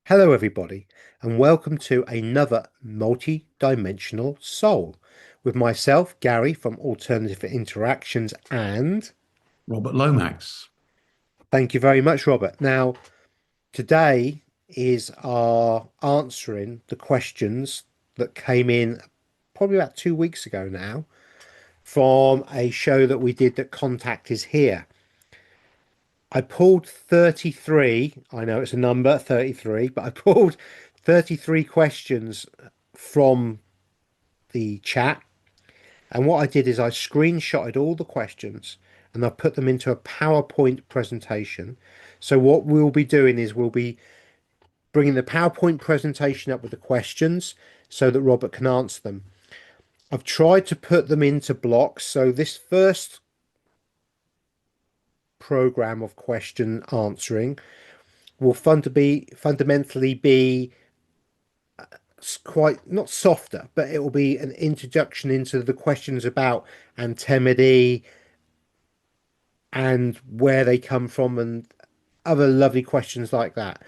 Hello, everybody, and welcome to another multi-dimensional soul with myself, Gary from Alternative Interactions, and Robert-lomax. thank you very much, Robert. Now, today is our answering the questions that came in probably about 2 weeks ago now from a show that we did that Contact Is Here. I pulled 33. I know it's a number, 33, but I pulled 33 questions from the chat. And what I did is I screenshotted all the questions and I put them into a PowerPoint presentation. So what we'll be doing is we'll be bringing the PowerPoint presentation up with the questions so that Robert can answer them. I've tried to put them into blocks. So this first program of question answering will fundamentally be quite not softer, but it will be an introduction into the questions about antimatter and where they come from and other lovely questions like that.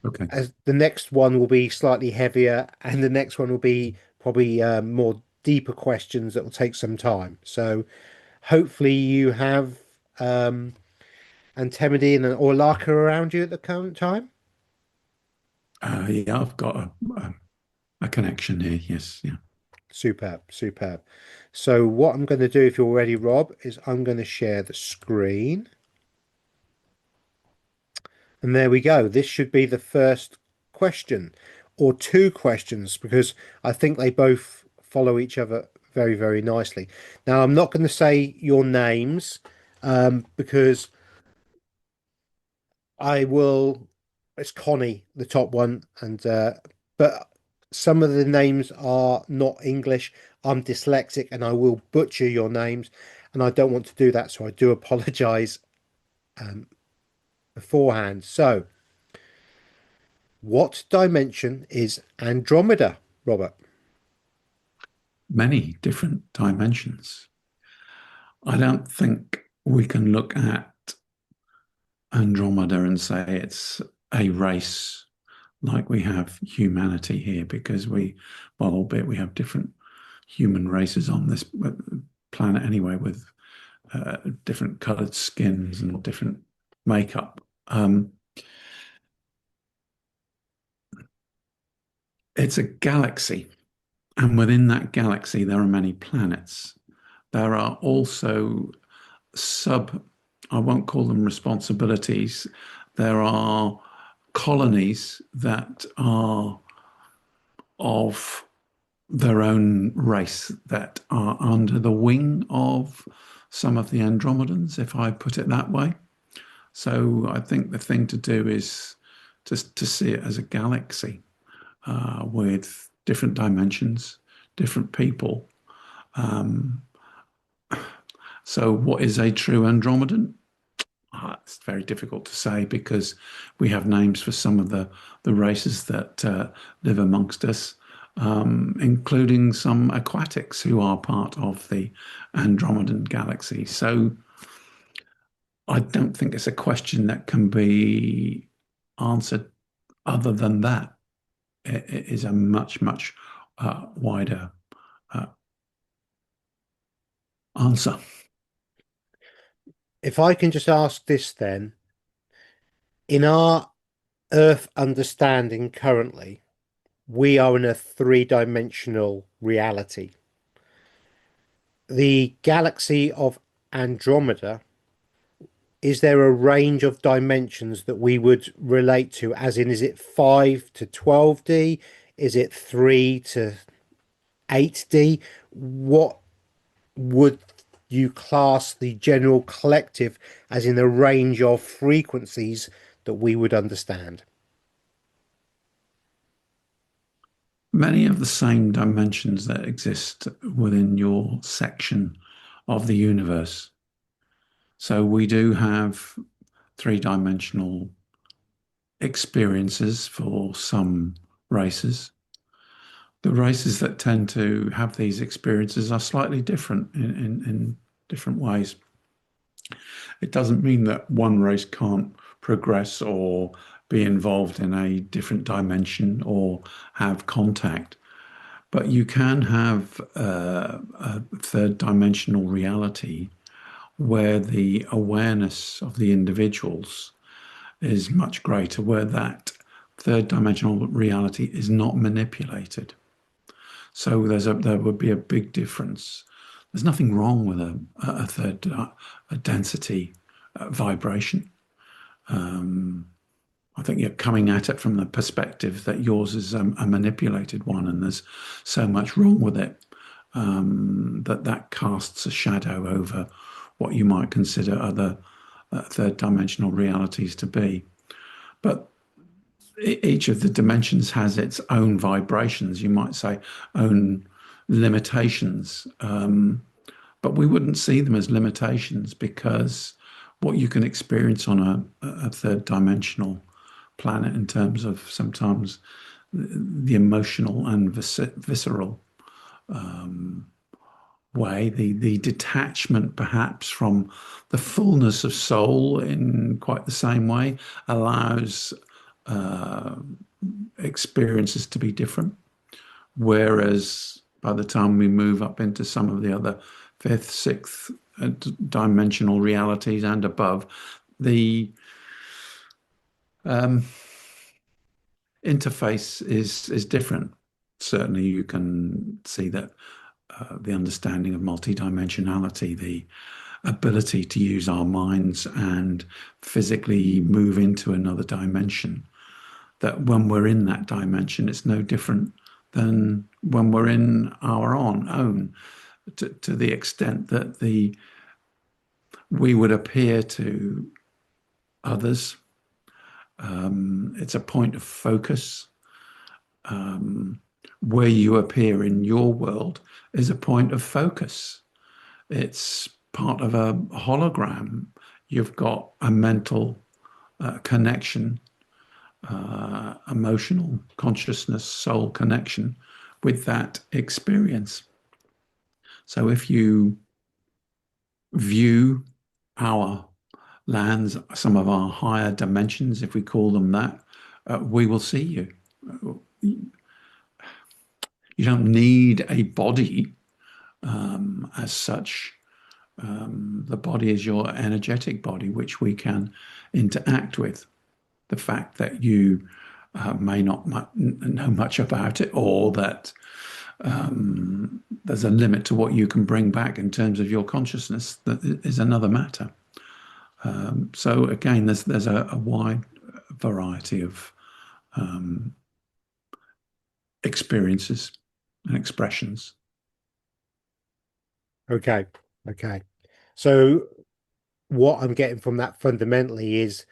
Okay. As the next one will be slightly heavier, and the next one will be probably more deeper questions that will take some time. So hopefully you have antimatter and an Orlaka around you at the current time. Yeah, I've got a connection here. Yes. Yeah. Superb, superb. So what I'm going to do, if you're ready, Rob, is I'm going to share the screen. And there we go. This should be the first question or two questions because I think they both follow each other very, very nicely. Now, I'm not going to say your names because I will. It's Connie, the top one, and but some of the names are not English. I'm dyslexic, and I will butcher your names, and I don't want to do that, so I do apologize um, beforehand. So, what dimension is Andromeda, Robert? Many different dimensions. I don't think we can look at Andromeda and say it's a race like we have humanity here because well, albeit we have different human races on this planet anyway with different colored skins and different makeup. It's a galaxy. And within that galaxy, there are many planets. There are also I won't call them responsibilities. There are colonies that are of their own race that are under the wing of some of the Andromedans, if I put it that way. So I think the thing to do is just to see it as a galaxy with different dimensions, different people. So what is a true Andromedan? It's very difficult to say because we have names for some of the races that live amongst us, including some aquatics who are part of the Andromedan galaxy. So I don't think it's a question that can be answered other than that. It is a much, much wider uh, answer. If I can just ask this then, in our Earth understanding currently, we are in a three-dimensional reality. The galaxy of Andromeda, is there a range of dimensions that we would relate to? As in, is it 5 to 12D? Is it 3 to 8D? What would you class the general collective as in a range of frequencies that we would understand? Many of the same dimensions that exist within your section of the universe. So we do have three-dimensional experiences for some races. The races that tend to have these experiences are slightly different in different ways. It doesn't mean that one race can't progress or be involved in a different dimension or have contact. But you can have a third dimensional reality where the awareness of the individuals is much greater, where that third dimensional reality is not manipulated. So there would be a big difference. There's nothing wrong with a third a density vibration. I think you're coming at it from the perspective that yours is a manipulated one, and there's so much wrong with it that casts a shadow over what you might consider other third dimensional realities to be. But each of the dimensions has its own vibrations, you might say, own limitations. But we wouldn't see them as limitations because what you can experience on a third dimensional planet in terms of sometimes the emotional and visceral way, the detachment perhaps from the fullness of soul in quite the same way allows experiences to be different. Whereas by the time we move up into some of the other fifth, sixth dimensional realities and above, the interface is different. Certainly, you can see that the understanding of multidimensionality, the ability to use our minds and physically move into another dimension, that when we're in that dimension, it's no different than when we're in our own, to the extent that we would appear to others. It's a point of focus. Where you appear in your world is a point of focus. It's part of a hologram. You've got a mental connection, emotional consciousness, soul connection with that experience. So if you view our lands, some of our higher dimensions, if we call them that, we will see you. You don't need a body as such. The body is your energetic body, which we can interact with. The fact that you may not know much about it, or that there's a limit to what you can bring back in terms of your consciousness, that is another matter. So again, there's a wide variety of experiences and expressions. Okay. Okay. So what I'm getting from that fundamentally is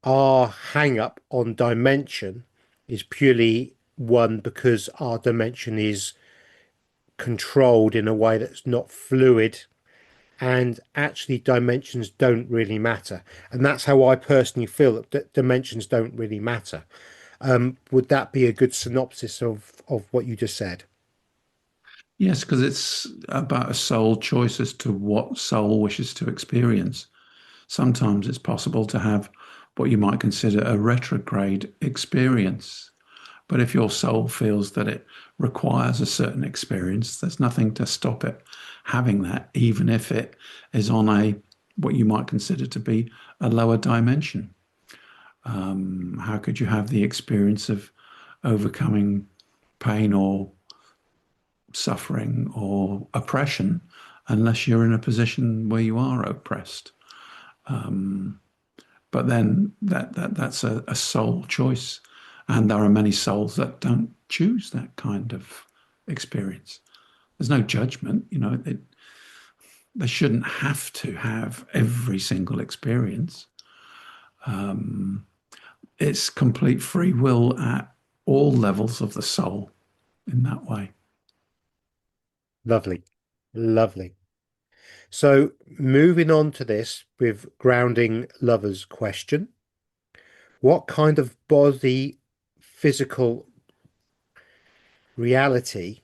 our hang up on dimension is purely one because our dimension is controlled in a way that's not fluid, and actually dimensions don't really matter. And that's how I personally feel, that dimensions don't really matter. Would that be a good synopsis of what you just said? Yes, because it's about a soul choice as to what soul wishes to experience. Sometimes it's possible to have what you might consider a retrograde experience. But if your soul feels that it requires a certain experience, there's nothing to stop it having that, even if it is on a what you might consider to be a lower dimension. How could you have the experience of overcoming pain or suffering or oppression unless you're in a position where you are oppressed? But then that's a soul choice, and there are many souls that don't choose that kind of experience. There's no judgment, they shouldn't have to have every single experience. It's complete free will at all levels of the soul in that way. Lovely. Lovely. So moving on to this with grounding lovers question. What kind of body physical reality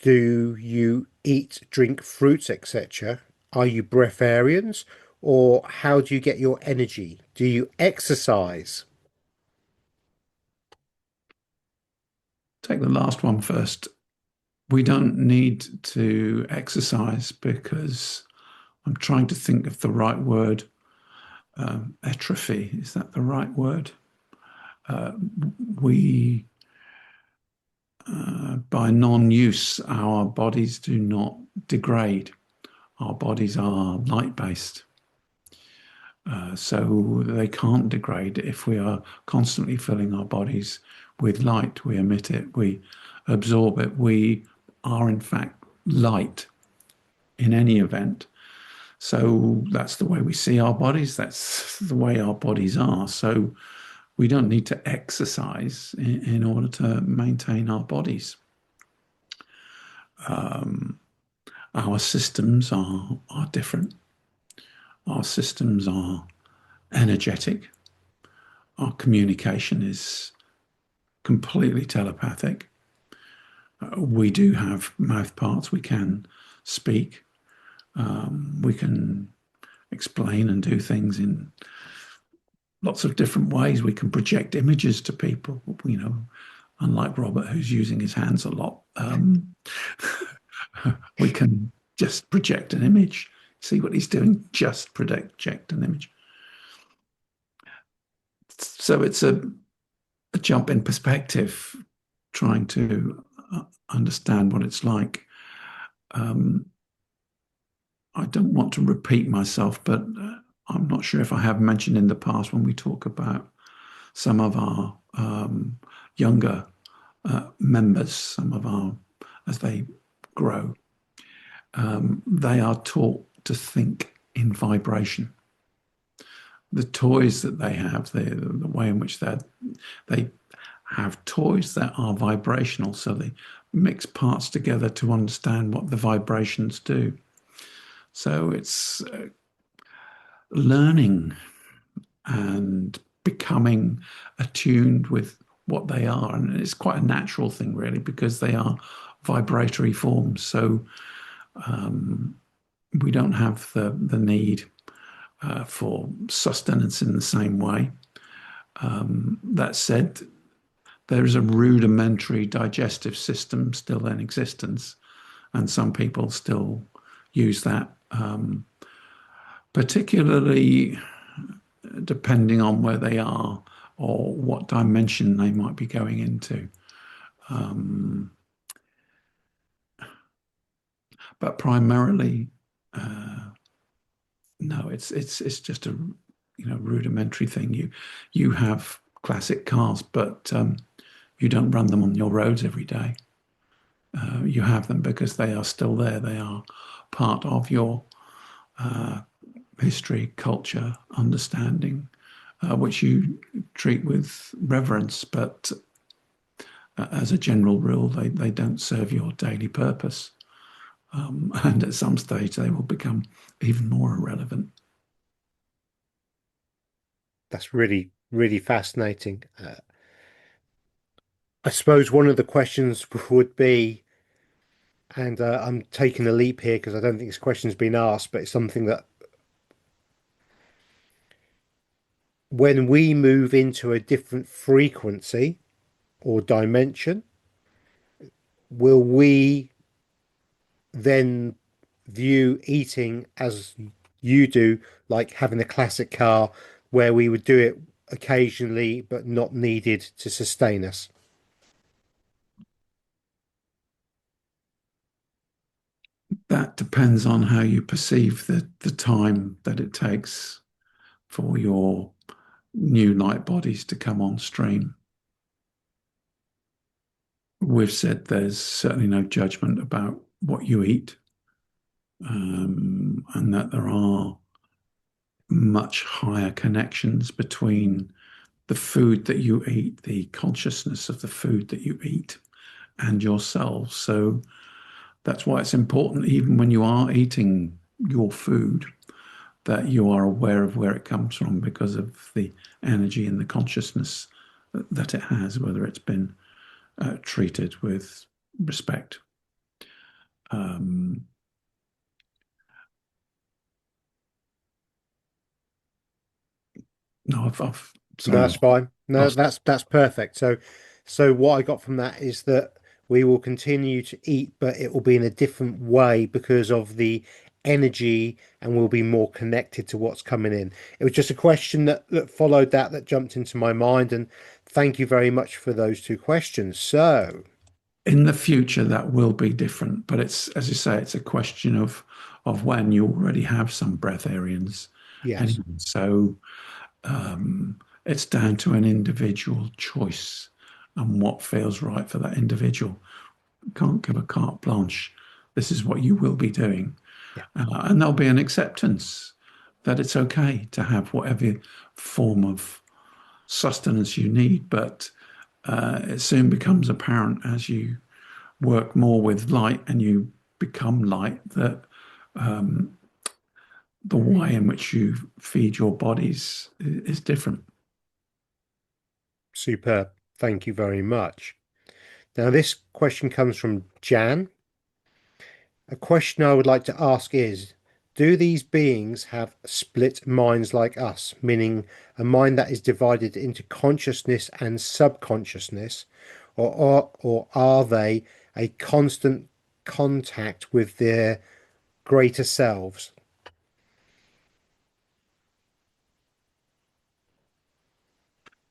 do you eat, drink fruits, etc.? Are you breatharians or how do you get your energy? Do you exercise? Take the last one first. We don't need to exercise because I'm trying to think of the right word. Atrophy, is that the right word? Uh, we, by non-use, our bodies do not degrade. Our bodies are light-based. So they can't degrade if we are constantly filling our bodies with light. We emit it, we absorb it. We are, in fact, light in any event. So that's the way we see our bodies. That's the way our bodies are. So we don't need to exercise in order to maintain our bodies. Our systems are different. Our systems are energetic. Our communication is completely telepathic. We do have mouth parts. We can speak. We can explain and do things in lots of different ways. We can project images to people, unlike Robert, who's using his hands a lot. We can just project an image. See what he's doing? Just project an image. So it's a jump in perspective, trying to understand what it's like. I don't want to repeat myself, but I'm not sure if I have mentioned in the past when we talk about some of our younger members, as they grow, they are taught to think in vibration. The toys that they have, the way in which they have toys that are vibrational, so they mix parts together to understand what the vibrations do. So it's learning and becoming attuned with what they are. And it's quite a natural thing, really, because they are vibratory forms. So we don't have the need for sustenance in the same way. That said, there is a rudimentary digestive system still in existence, and some people still use that, particularly depending on where they are or what dimension they might be going into. But primarily, no, it's just a rudimentary thing. You have classic cars, but you don't run them on your roads every day. You have them because they are still there. They are part of your history, culture, understanding, which you treat with reverence. But as a general rule, they don't serve your daily purpose. And at some stage, they will become even more irrelevant. That's really, really fascinating. I suppose one of the questions would be, and I'm taking a leap here because I don't think this question's been asked, but it's something that when we move into a different frequency or dimension, will we then view eating as you do, like having a classic car where we would do it occasionally but not needed to sustain us? That depends on how you perceive the time that it takes for your new light bodies to come on stream. We've said there's certainly no judgment about what you eat, and that there are much higher connections between the food that you eat, the consciousness of the food that you eat, and yourself. So that's why it's important, even when you are eating your food, that you are aware of where it comes from because of the energy and the consciousness that it has, whether it's been treated with respect. No, I've No, sorry, that's fine. No, lost. that's perfect. So what I got from that is that we will continue to eat, but it will be in a different way because of the energy, and we'll be more connected to what's coming in. It was just a question that followed that jumped into my mind, and thank you very much for those two questions. So, In the future, that will be different, but it's, as you say, it's a question of when. You already have some breatharians yes, anyway. So it's down to an individual choice and what feels right for that individual. Can't give a carte blanche. This is what you will be doing. yeah, And there'll be an acceptance that it's okay to have whatever form of sustenance you need. But it soon becomes apparent as you work more with light and you become light that the way in which you feed your bodies is different. superb. Thank you very much. Now, this question comes from Jan. A question I would like to ask is, do these beings have split minds like us, meaning a mind that is divided into consciousness and subconsciousness, or are they a constant contact with their greater selves?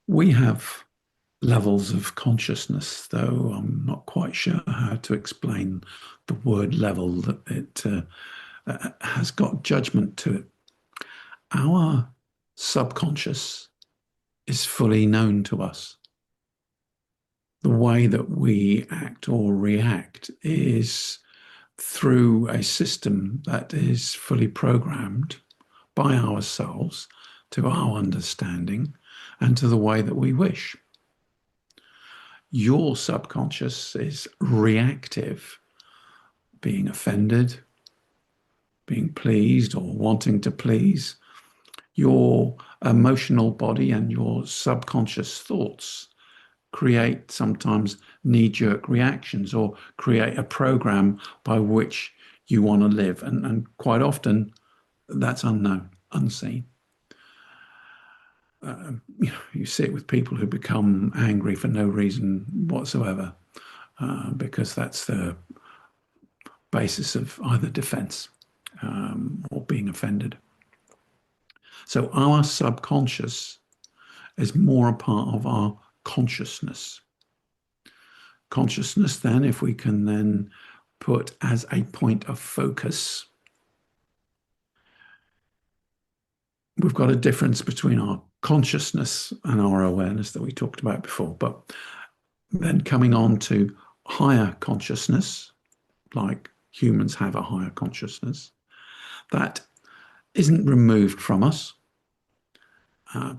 We have levels of consciousness, though I'm not quite sure how to explain the word level, that it has got judgment to it. Our subconscious is fully known to us. The way that we act or react is through a system that is fully programmed by ourselves to our understanding and to the way that we wish. Your subconscious is reactive, being offended, being pleased, or wanting to please. Your emotional body and your subconscious thoughts create sometimes knee-jerk reactions or create a program by which you want to live. And quite often that's unknown, unseen. You see it with people who become angry for no reason whatsoever, because that's the basis of either defense or being offended. So our subconscious is more a part of our consciousness. Consciousness, then, if we can then put as a point of focus, we've got a difference between our consciousness and our awareness that we talked about before. But then coming on to higher consciousness, like humans have a higher consciousness, that isn't removed from us.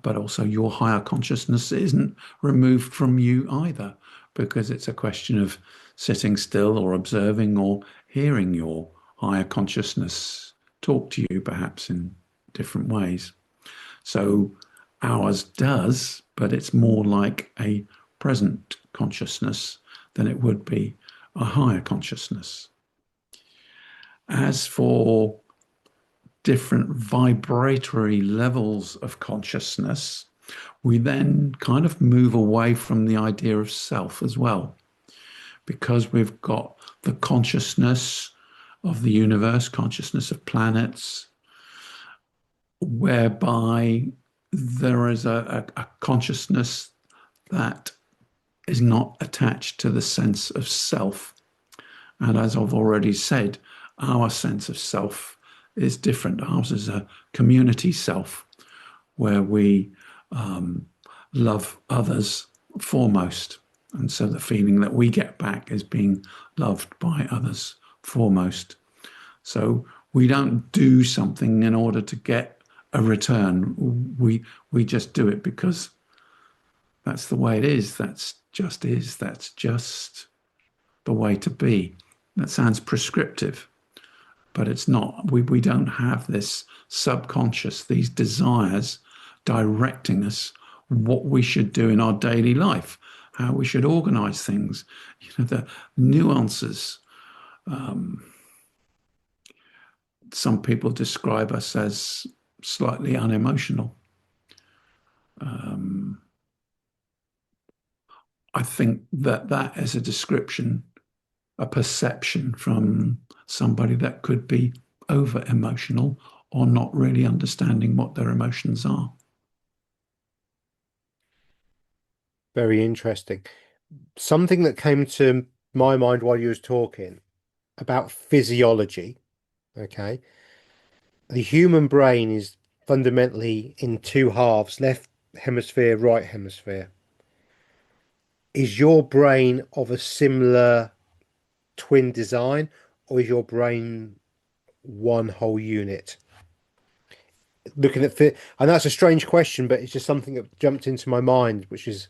But also your higher consciousness isn't removed from you either, because it's a question of sitting still or observing or hearing your higher consciousness talk to you, perhaps in different ways. So ours does, but it's more like a present consciousness than it would be a higher consciousness. As for different vibratory levels of consciousness, we then kind of move away from the idea of self as well, because we've got the consciousness of the universe, consciousness of planets, whereby there is a consciousness that is not attached to the sense of self. And as I've already said, our sense of self is different. Ours is a community self where we love others foremost. And so the feeling that we get back is being loved by others foremost. So we don't do something in order to get a return. We just do it because that's the way it is. That's just the way to be. That sounds prescriptive, but it's not. We don't have this subconscious, these desires directing us what we should do in our daily life, how we should organize things, the nuances. Some people describe us as slightly unemotional. Um, I think that that is a description, a perception from somebody that could be over emotional or not really understanding what their emotions are. Very interesting. Something that came to my mind while you was talking about physiology, okay? The human brain is fundamentally in two halves, left hemisphere, right hemisphere. Is your brain of a similar twin design, or is your brain one whole unit? Looking at fit, I know it's a strange question, but it's just something that jumped into my mind, which is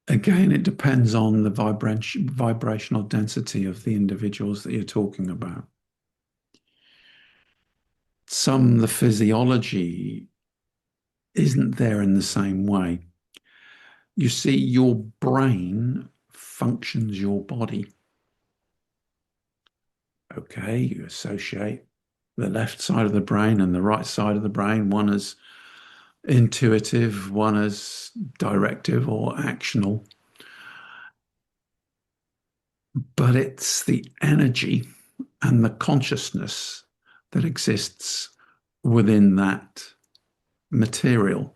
Again, it depends on the vibrational density of the individuals that you're talking about. Some, the physiology isn't there in the same way. You see, your brain functions your body. Okay, you associate the left side of the brain and the right side of the brain, one as intuitive, one as directive or actional. But it's the energy and the consciousness that exists within that material.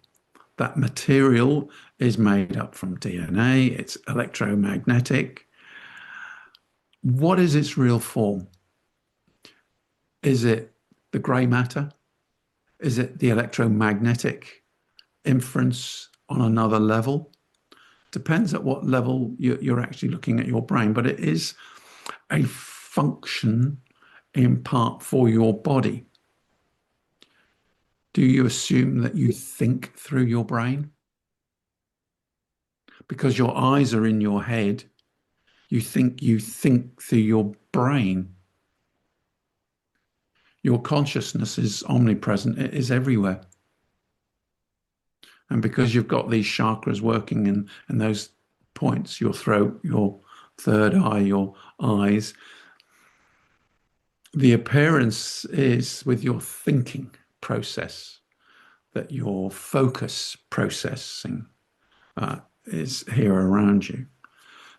That material is made up from DNA, it's electromagnetic. What is its real form? Is it the grey matter? Is it the electromagnetic inference on another level? Depends at what level you're actually looking at your brain, but it is a function in part for your body. Do you assume that you think through your brain? Because your eyes are in your head, you think through your brain. Your consciousness is omnipresent, it is everywhere. And because you've got these chakras working in those points, your throat, your third eye, your eyes, the appearance is with your thinking process, that your focus processing is here around you.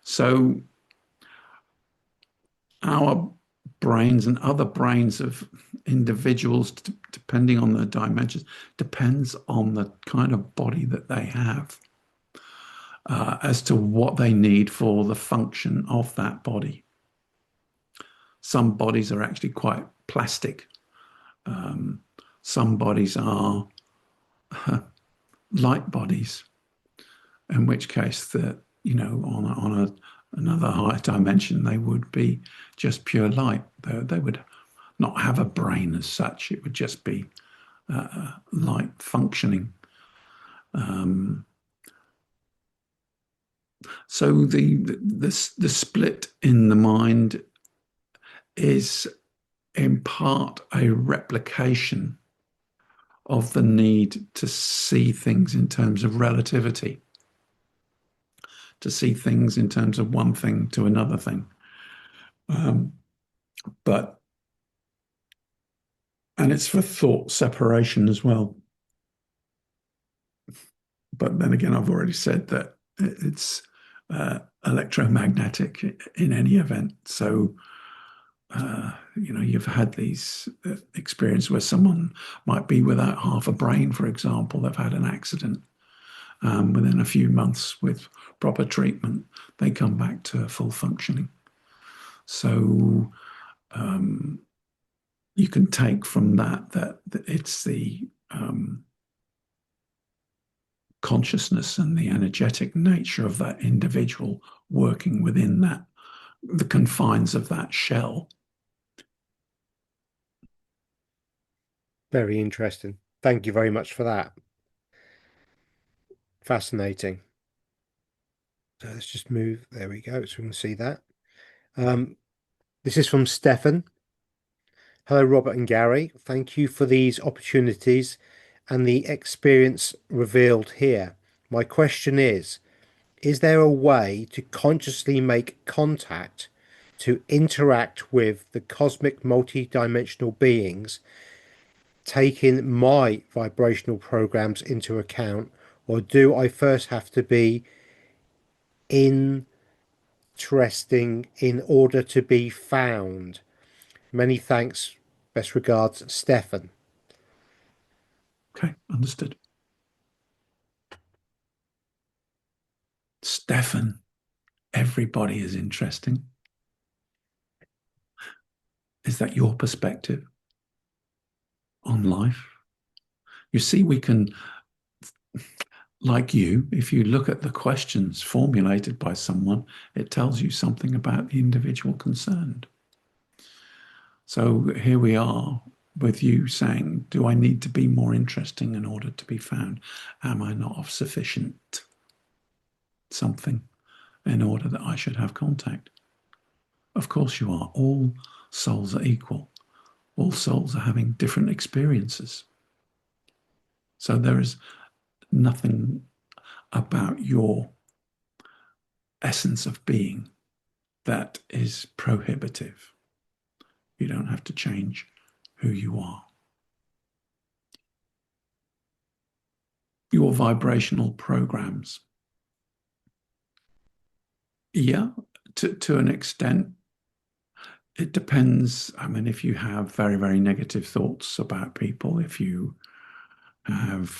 So our brains and other brains of individuals, depending on the dimensions, depends on the kind of body that they have as to what they need for the function of that body. Some bodies are actually quite plastic. Some bodies are light bodies, in which case that another higher dimension they would be just pure light. They would not have a brain as such. It would just be light functioning. So the split in the mind is in part a replication of the need to see things in terms of relativity, to see things in terms of one thing to another thing. But and it's for thought separation as well. But then again, I've already said that it's electromagnetic in any event. So, you've had these experiences where someone might be without half a brain, for example. They've had an accident. Within a few months with proper treatment, they come back to full functioning. So you can take from that it's the consciousness and the energetic nature of that individual working within the confines of that shell. very interesting. Thank you very much for that. Fascinating. So let's just move. There we go. So we can see that. Um, this is from Stefan. Hello, Robert and Gary. Thank you for these opportunities and the experience revealed here. My question is there a way to consciously make contact to interact with the cosmic multi-dimensional beings taking my vibrational programs into account, or do I first have to be interesting in order to be found? Many thanks. Best regards, Stefan. Okay, understood. Stefan, everybody is interesting. Is that your perspective on life? You see, we can, like you, if you look at the questions formulated by someone, it tells you something about the individual concerned. So here we are with you saying, do I need to be more interesting in order to be found? Am I not of sufficient something in order that I should have contact? Of course you are. All souls are equal. All souls are having different experiences. So there is nothing about your essence of being that is prohibitive. You don't have to change who you are. Your vibrational programs. Yeah, to an extent, it depends. I mean, if you have very, very negative thoughts about people, if you have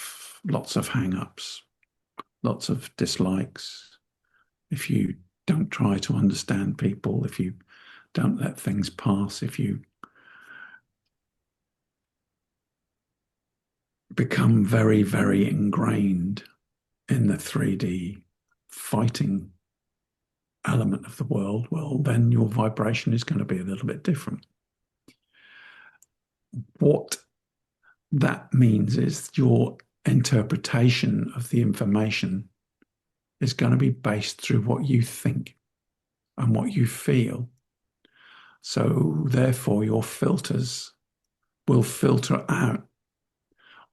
lots of hang-ups, lots of dislikes, if you don't try to understand people, if you don't let things pass, if you become very, very ingrained in the 3D fighting element of the world, well, then your vibration is going to be a little bit different. What that means is your interpretation of the information is going to be based through what you think and what you feel. So therefore, your filters will filter out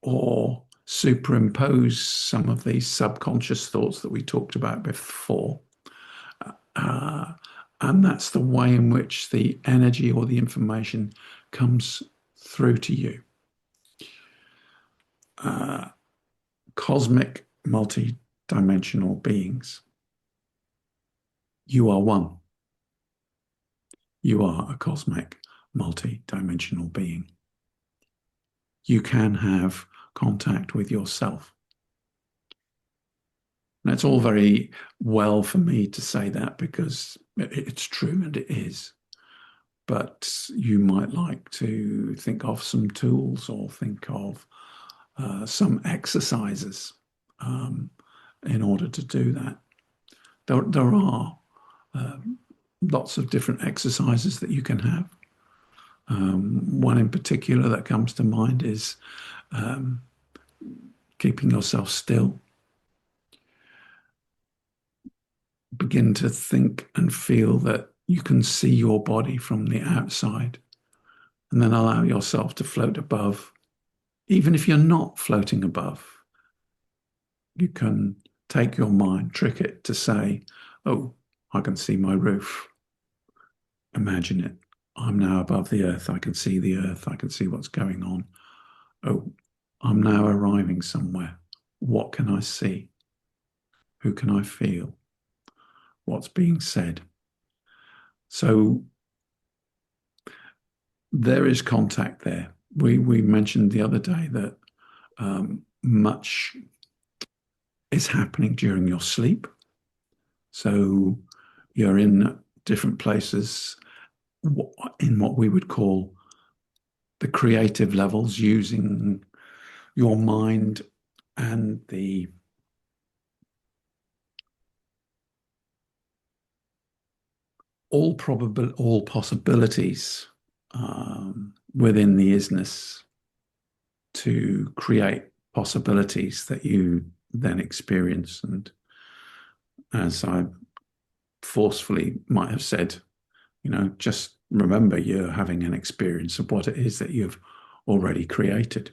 or superimpose some of these subconscious thoughts that we talked about before. And that's the way in which the energy or the information comes through to you. Cosmic multi-dimensional beings. You are one. You are a cosmic multi-dimensional being. You can have contact with yourself. And it's all very well for me to say that because it's true and it is. But you might like to think of some tools or think of some exercises in order to do that. There are lots of different exercises that you can have. One in particular that comes to mind is keeping yourself still. Begin to think and feel that you can see your body from the outside, and then allow yourself to float above. Even if you're not floating above, you can take your mind, trick it to say, oh, I can see my roof. Imagine it. I'm now above the earth. I can see the earth. I can see what's going on. Oh, I'm now arriving somewhere. What can I see? Who can I feel? What's being said? So there is contact there. We mentioned the other day that much is happening during your sleep. So you're in different places in what we would call the creative levels, using your mind and the all possibilities within the isness to create possibilities that you then experience. And as I forcefully might have said, just remember you're having an experience of what it is that you've already created.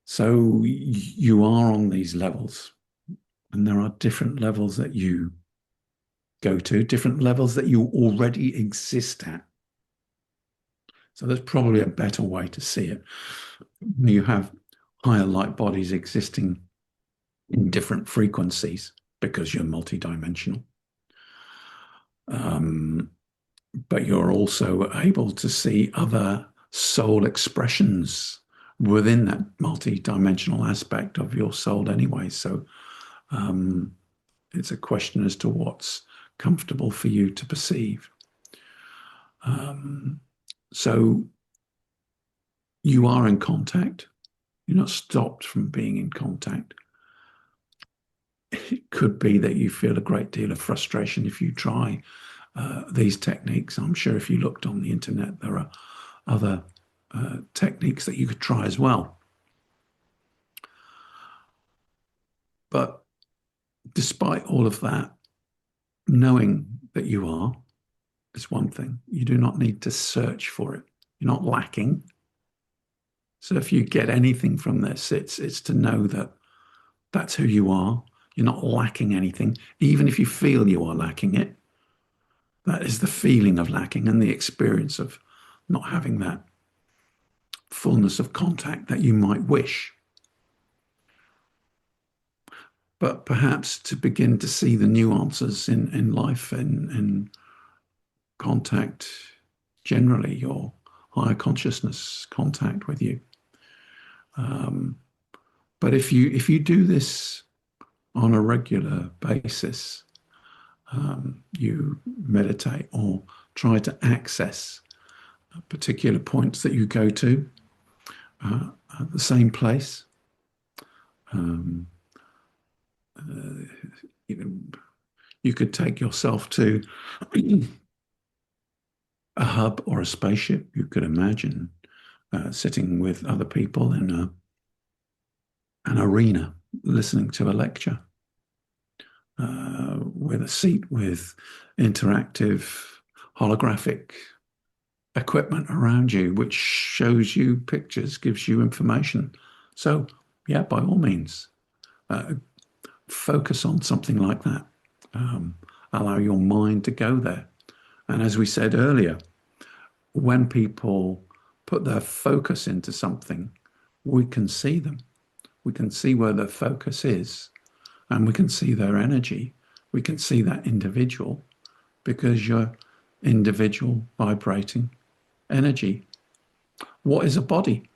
So you are on these levels, and there are different levels that you go to, different levels that you already exist at. So there's probably a better way to see it. You have higher light bodies existing in different frequencies because you're multidimensional. But you're also able to see other soul expressions within that multi-dimensional aspect of your soul anyway. So it's a question as to what's comfortable for you to perceive. So you are in contact. You're not stopped from being in contact. It could be that you feel a great deal of frustration if you try these techniques. I'm sure if you looked on the internet, there are other techniques that you could try as well. But despite all of that, knowing that you are is one thing. You do not need to search for it. You're not lacking. So if you get anything from this, it's to know that that's who you are. You're not lacking anything. Even if you feel you are lacking it, that is the feeling of lacking and the experience of not having that fullness of contact that you might wish. But perhaps to begin to see the nuances in life and in contact generally, your higher consciousness contact with you. But if you do this on a regular basis, you meditate or try to access particular points that you go to at the same place. You could take yourself to a hub or a spaceship. You could imagine sitting with other people in an arena, listening to a lecture, with a seat with interactive holographic equipment around you, which shows you pictures, gives you information. So, yeah, by all means, focus on something like that. Allow your mind to go there. And as we said earlier, when people put their focus into something, we can see them. We can see where their focus is, and we can see their energy. We can see that individual because you're individual vibrating energy. What is a body?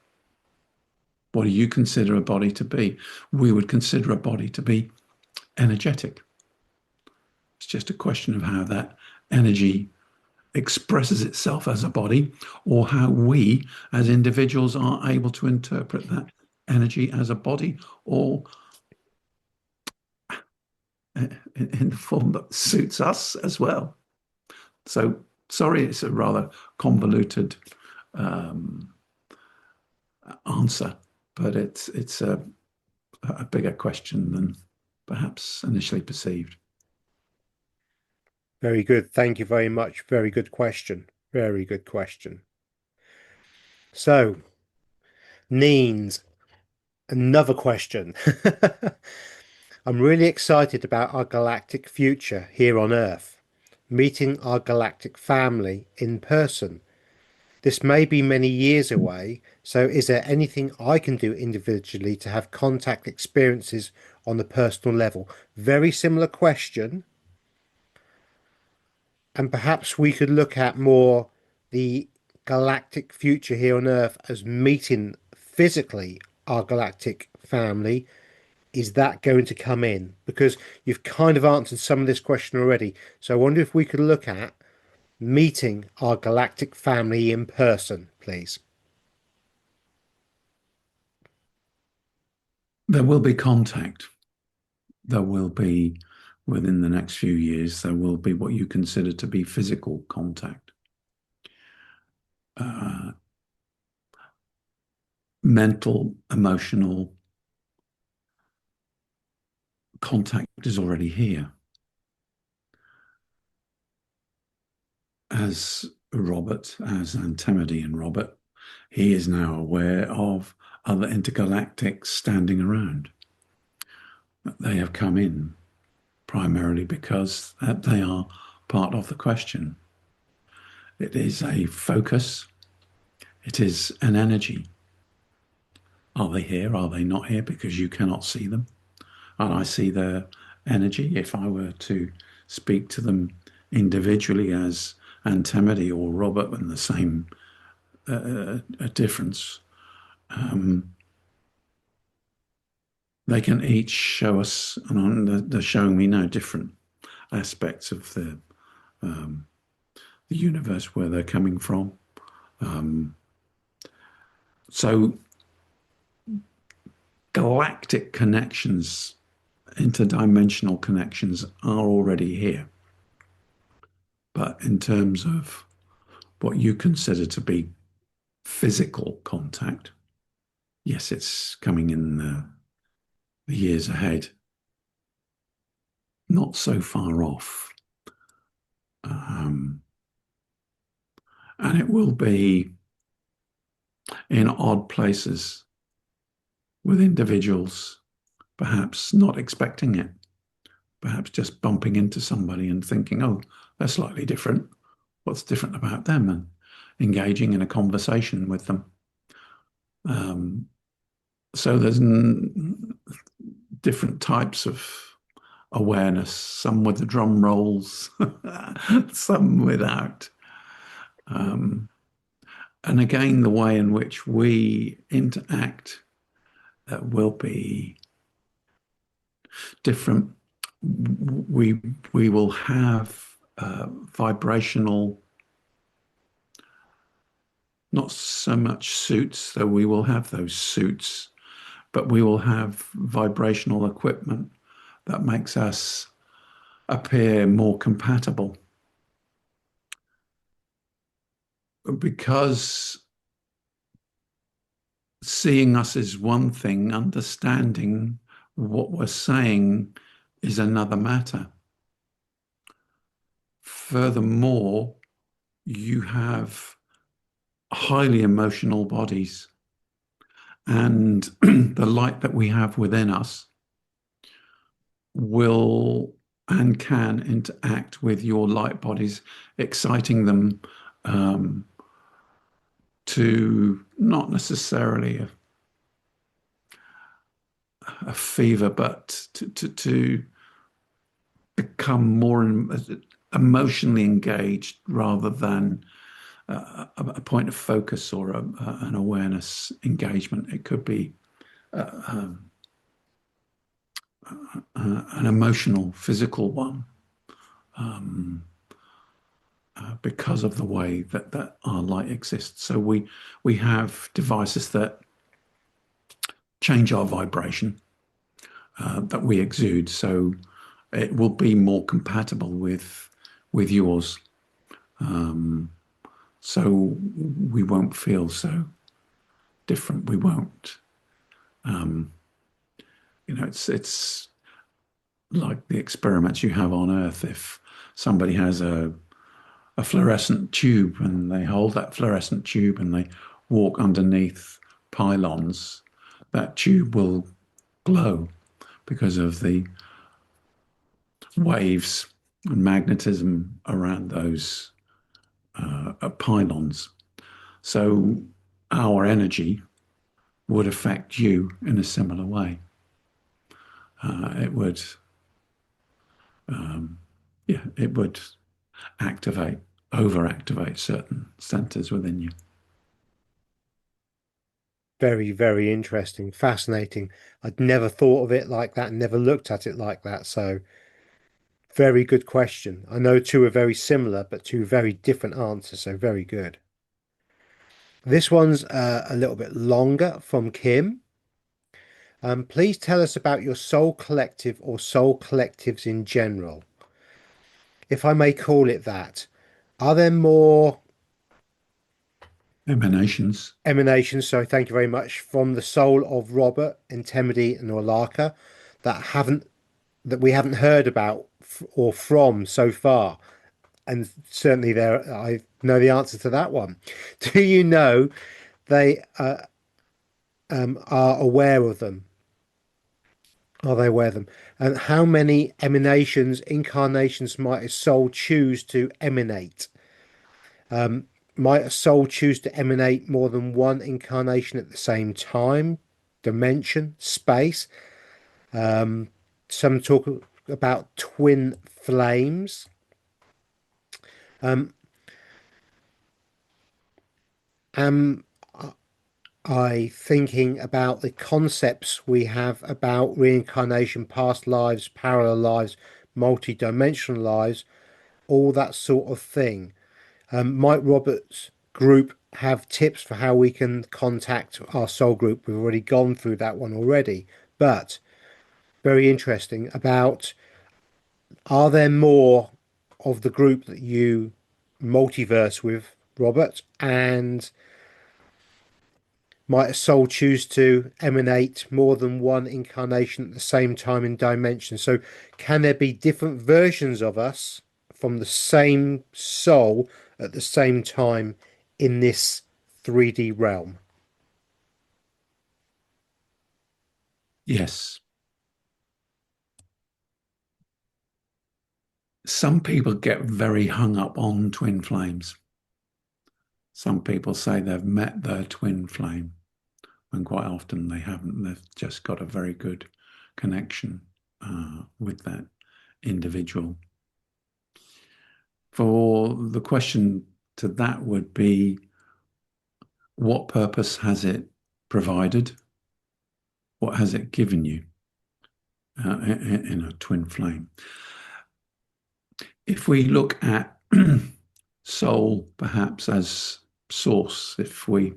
What do you consider a body to be? We would consider a body to be energetic. It's just a question of how that energy expresses itself as a body, or how we as individuals are able to interpret that energy as a body, or in the form that suits us as well. So sorry, it's a rather convoluted answer, but it's a bigger question than perhaps initially perceived. Very good. Thank you very much. Very good question. Very good question. So, Neens, another question. I'm really excited about our galactic future here on Earth, meeting our galactic family in person. This may be many years away, so is there anything I can do individually to have contact experiences on the personal level? Very similar question. And perhaps we could look at more the galactic future here on Earth as meeting physically our galactic family. Is that going to come in? Because you've kind of answered some of this question already. So I wonder if we could look at meeting our galactic family in person, please. There will be contact. There will be, within the next few years, there will be what you consider to be physical contact. Mental, emotional contact is already here. As Robert, as Andromedan Robert, he is now aware of other intergalactics standing around. They have come in primarily because they are part of the question. It is a focus It is an energy. Are they here? Are they not here? Because you cannot see them. And I see their energy. If I were to speak to them individually as Antimaty or Robert in the same a difference, they can each show us, and they're showing me now different aspects of the universe where they're coming from. So galactic connections, interdimensional connections are already here. But in terms of what you consider to be physical contact, yes, it's coming in the years ahead, not so far off. And it will be in odd places with individuals, perhaps not expecting it, perhaps just bumping into somebody and thinking, oh, they're slightly different. What's different about them? And engaging in a conversation with them. So there's different types of awareness, some with the drum rolls, some without. And again, the way in which we interact will be different. We will have vibrational, not so much suits, though we will have those suits, but we will have vibrational equipment that makes us appear more compatible. Because seeing us is one thing, understanding what we're saying is another matter. Furthermore, you have highly emotional bodies, and the light that we have within us will and can interact with your light bodies, exciting them to not necessarily a fever, but to become more emotionally engaged rather than a point of focus or an awareness engagement. It could be an emotional, physical one, because of the way that our light exists. So we have devices that change our vibration that we exude, so it will be more compatible with yours. So we won't feel so different. We won't. It's like the experiments you have on Earth. If somebody has a fluorescent tube and they hold that fluorescent tube and they walk underneath pylons, that tube will glow because of the waves and magnetism around those pylons. So our energy would affect you in a similar way. It would, it would overactivate certain centers within you. Very, very interesting, fascinating. I'd never thought of it like that, never looked at it like that. So, very good question. I know two are very similar, but two very different answers. So, very good. This one's a little bit longer from Kim. Please tell us about your soul collective or soul collectives in general, if I may call it that. Are there more Emanations. emanations, so thank you very much, from the soul of Robert, Intemidi, and Orlaka that we haven't heard about or from so far? And certainly there, I know the answer to that one. Do you know they are aware of them? Are they aware of them? And how many emanations, incarnations might a soul choose to emanate? Might a soul choose to emanate more than one incarnation at the same time? Dimension, space. Some talk about twin flames. Um, am I thinking about the concepts we have about reincarnation, past lives, parallel lives, multi-dimensional lives, all that sort of thing? Might Robert's group have tips for how we can contact our soul group? We've already gone through that one already, but very interesting about, are there more of the group that you multiverse with, Robert? And might a soul choose to emanate more than one incarnation at the same time in dimension? So, can there be different versions of us from the same soul at the same time in this 3D realm? Yes. Some people get very hung up on twin flames. Some people say they've met their twin flame, and quite often they haven't. They've just got a very good connection with that individual. For the question to that would be, what purpose has it provided? What has it given you in a twin flame? If we look at soul perhaps as source, if we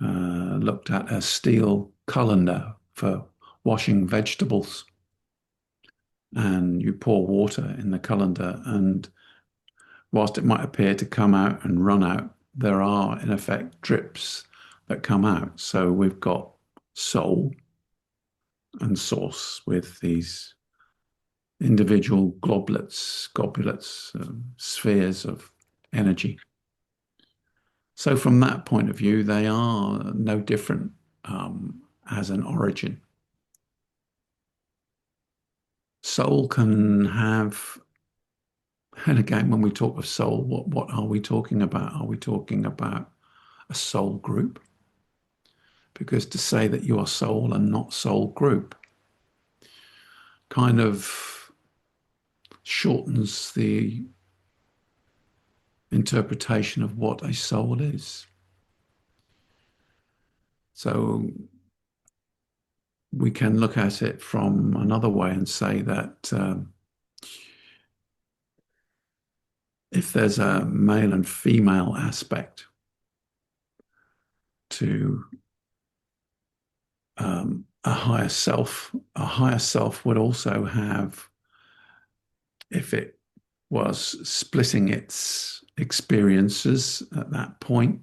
looked at a steel colander for washing vegetables, and you pour water in the colander, and whilst it might appear to come out and run out, there are in effect drips that come out. So we've got soul and source with these individual gobulets, spheres of energy. So from that point of view, they are no different as an origin. Soul can have, and again, when we talk of soul, what are we talking about? Are we talking about a soul group? Because to say that you are soul and not soul group kind of shortens the interpretation of what a soul is. So we can look at it from another way and say that if there's a male and female aspect to a higher self would also have, if it was splitting its experiences at that point,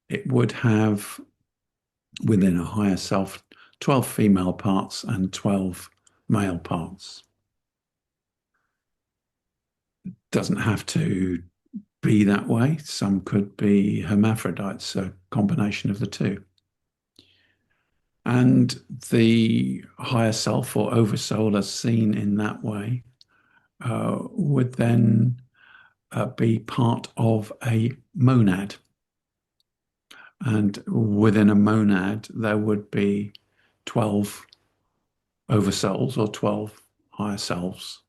it would have within a higher self 12 female parts and 12 male parts. Doesn't have to be that way. Some could be hermaphrodites, a combination of the two. And the higher self or oversoul, as seen in that way, would then be part of a monad. And within a monad, there would be 12 oversouls or 12 higher selves.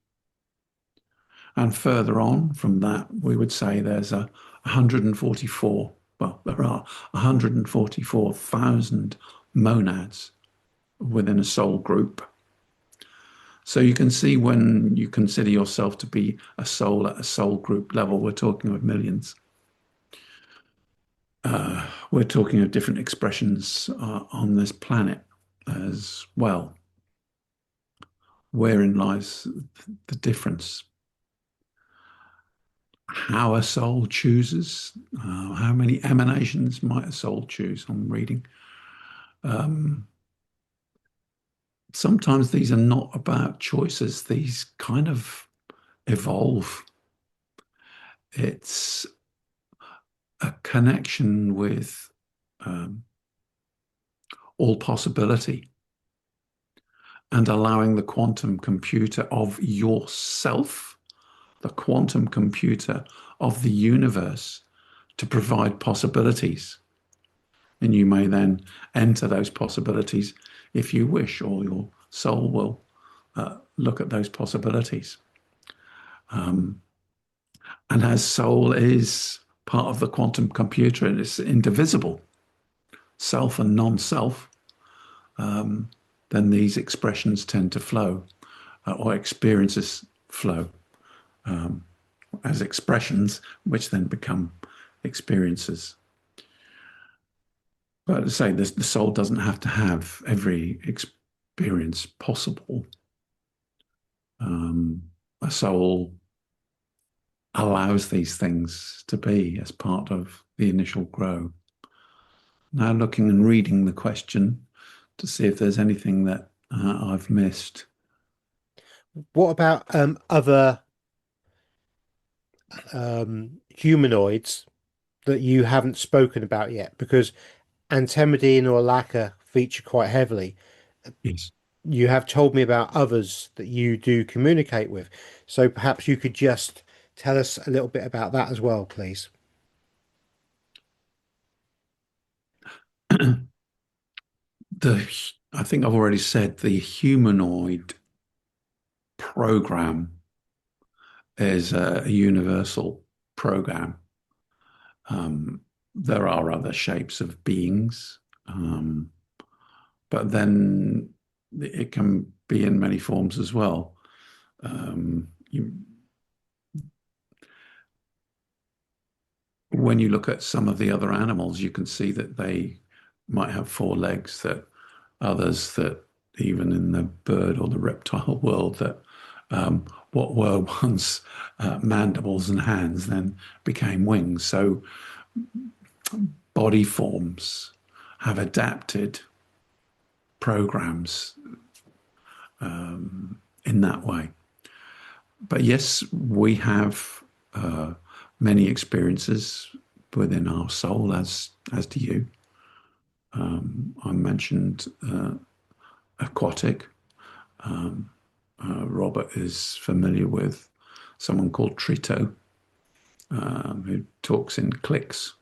And further on from that, we would say there's 144, well, there are 144,000 monads within a soul group. So you can see when you consider yourself to be a soul at a soul group level, we're talking of millions. We're talking of different expressions on this planet as well. Wherein lies the difference? How a soul chooses, how many emanations might a soul choose? I'm reading. Sometimes these are not about choices. These kind of evolve. It's a connection with all possibility and allowing the quantum computer of yourself, the quantum computer of the universe, to provide possibilities. And you may then enter those possibilities if you wish, or your soul will look at those possibilities. And as soul is part of the quantum computer and it's indivisible, self and non-self, then these expressions tend to flow, or experiences flow as expressions, which then become experiences. But to say this, the soul doesn't have to have every experience possible. A soul allows these things to be as part of the initial grow. Now looking and reading the question to see if there's anything that I've missed. What about other humanoids that you haven't spoken about yet? Because Antemodine or Laka feature quite heavily. Yes. You have told me about others that you do communicate with. So perhaps you could just tell us a little bit about that as well, please. I think I've already said the humanoid program is a universal program. There are other shapes of beings, but then it can be in many forms as well. When you look at some of the other animals, you can see that they might have four legs, that others that even in the bird or the reptile world that what were once mandibles and hands then became wings. So body forms have adapted programs in that way. But yes, we have many experiences within our soul, as do you. I mentioned aquatic. Robert is familiar with someone called Trito, who talks in clicks.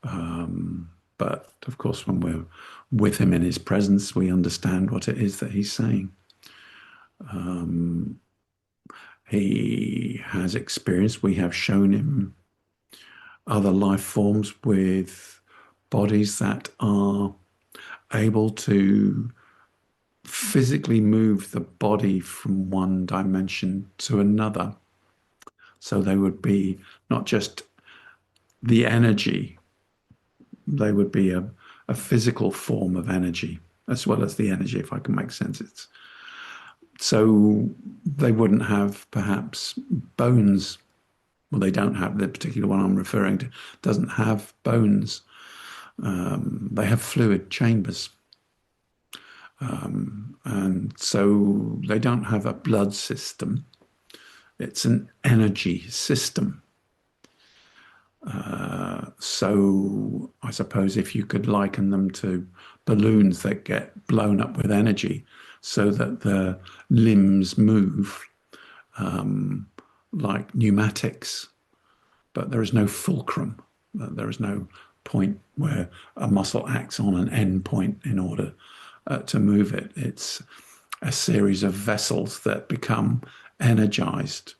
But of course, when we're with him in his presence, we understand what it is that he's saying. He has experience. We have shown him other life forms with bodies that are able to physically move the body from one dimension to another. So they would be not just the energy, they would be a physical form of energy as well as the energy, if I can make sense. So they wouldn't have perhaps bones. Well, they don't have, the particular one I'm referring to doesn't have bones. They have fluid chambers. And so they don't have a blood system. It's an energy system. So I suppose if you could liken them to balloons that get blown up with energy so that the limbs move like pneumatics, but there is no fulcrum. There is no point where a muscle acts on an end point in order to move it. It's a series of vessels that become energized,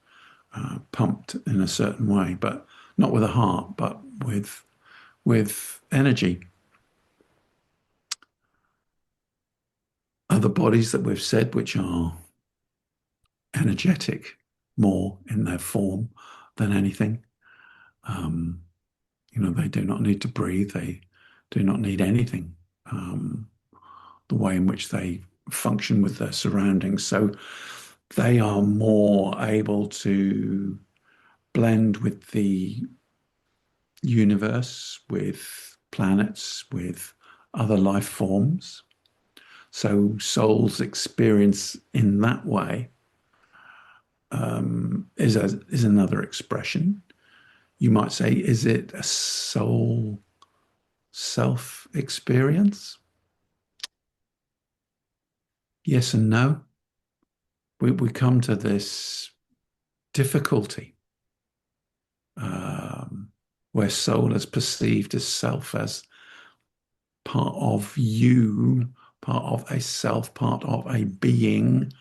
pumped in a certain way, but not with a heart, but with energy. Other bodies that we've said, which are energetic more in their form than anything, they do not need to breathe. They do not need anything. The way in which they function with their surroundings. So they are more able to blend with the universe, with planets, with other life forms. So soul's experience in that way is another expression. You might say, is it a soul self experience? Yes and no. We come to this difficulty where soul is perceived as self, as part of you, part of a self, part of a being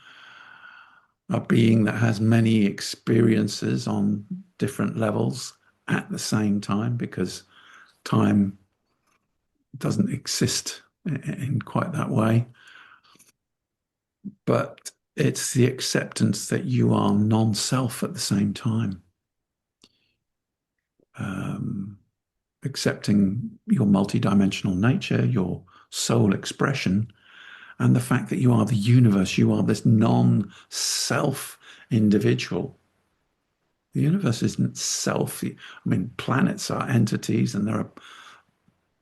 that has many experiences on different levels at the same time, because time doesn't exist in quite that way. But it's the acceptance that you are non-self at the same time. Um, Accepting your multidimensional nature, your soul expression, and the fact that you are the universe, you are this non-self individual. The universe isn't self. I mean, planets are entities, and there are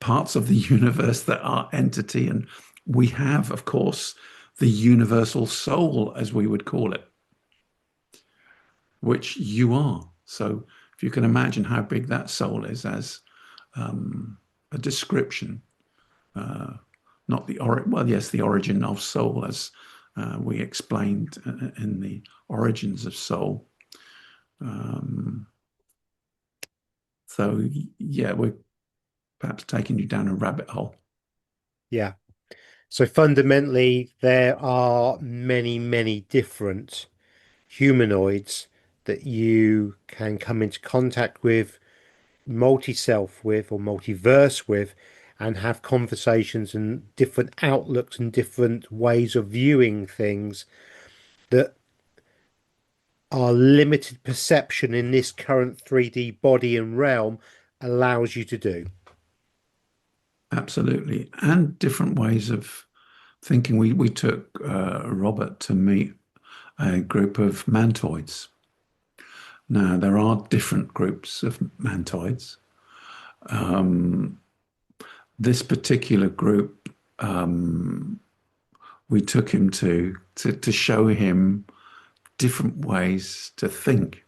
parts of the universe that are entity. And we have, of course, the universal soul, as we would call it, which you are. So if you can imagine how big that soul is as a description, not the origin, well, yes, the origin of soul, as we explained in the origins of soul. So, yeah, we're perhaps taking you down a rabbit hole. Yeah. So fundamentally, there are many, many different humanoids that you can come into contact with, multi-self with, or multiverse with, and have conversations and different outlooks and different ways of viewing things that our limited perception in this current 3D body and realm allows you to do. Absolutely. And different ways of thinking. We took Robert to meet a group of mantoids. Now, there are different groups of mantoids. This particular group, we took him to show him different ways to think,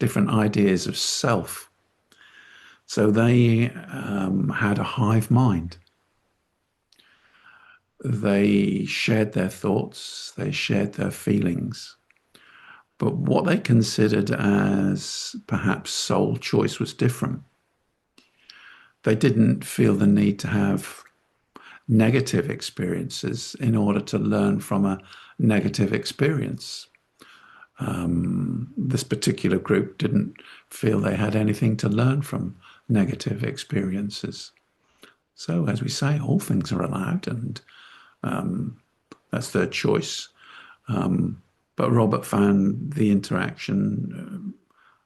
different ideas of self. So they had a hive mind. They shared their thoughts, they shared their feelings. But what they considered as perhaps soul choice was different. They didn't feel the need to have negative experiences in order to learn from a negative experience. This particular group didn't feel they had anything to learn from negative experiences. So, as we say, all things are allowed, and that's their choice. But Robert found the interaction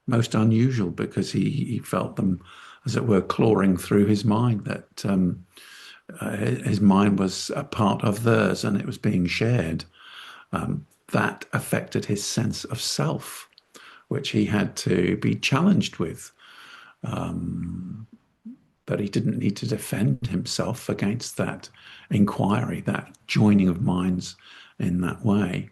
most unusual because he felt them, as it were, clawing through his mind, that his mind was a part of theirs and it was being shared. That affected his sense of self, which he had to be challenged with. But he didn't need to defend himself against that inquiry, that joining of minds in that way.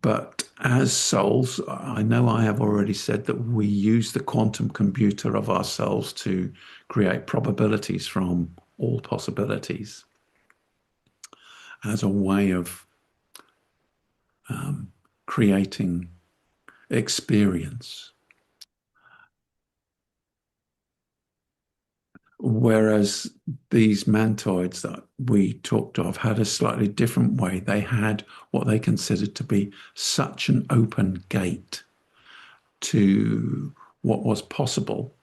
But as souls, I know I have already said that we use the quantum computer of ourselves to create probabilities from all possibilities as a way of creating experience. Whereas these mantoids that we talked of had a slightly different way. They had what they considered to be such an open gate to what was possible.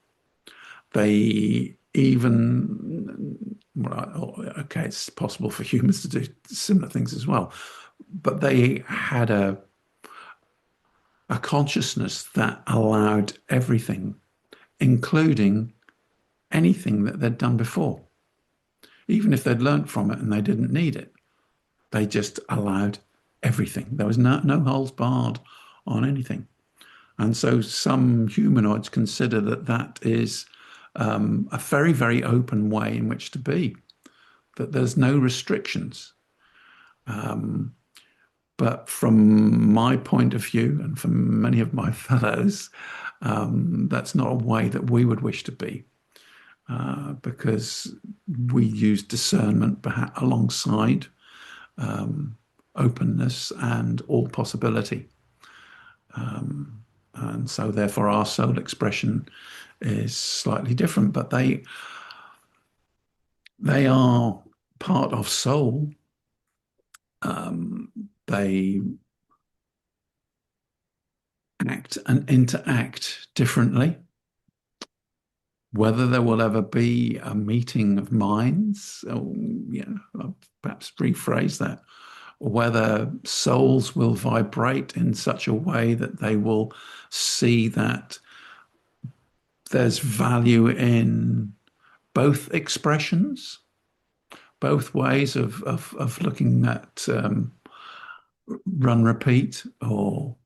They even, well, okay, it's possible for humans to do similar things as well, but they had a consciousness that allowed everything, including anything that they'd done before. Even if they'd learnt from it and they didn't need it, they just allowed everything. There was no holds barred on anything. And so some humanoids consider that that is a very, very open way in which to be, that there's no restrictions. But from my point of view, and from many of my fellows, that's not a way that we would wish to be. Because we use discernment perhaps alongside openness and all possibility. And so therefore our soul expression is slightly different, but they are part of soul. They act and interact differently. Whether there will ever be a meeting of minds, or, I'll perhaps rephrase that, or whether souls will vibrate in such a way that they will see that there's value in both expressions, both ways of looking at run repeat or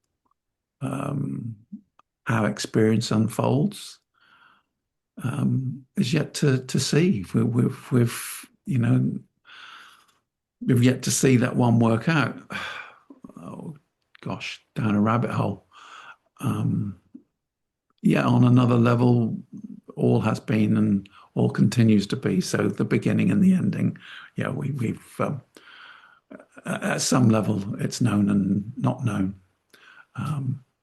how experience unfolds, is yet to see. We've yet to see that one work out. Oh gosh, down a rabbit hole. On another level, all has been and all continues to be. So the beginning and the ending, we've at some level it's known and not known.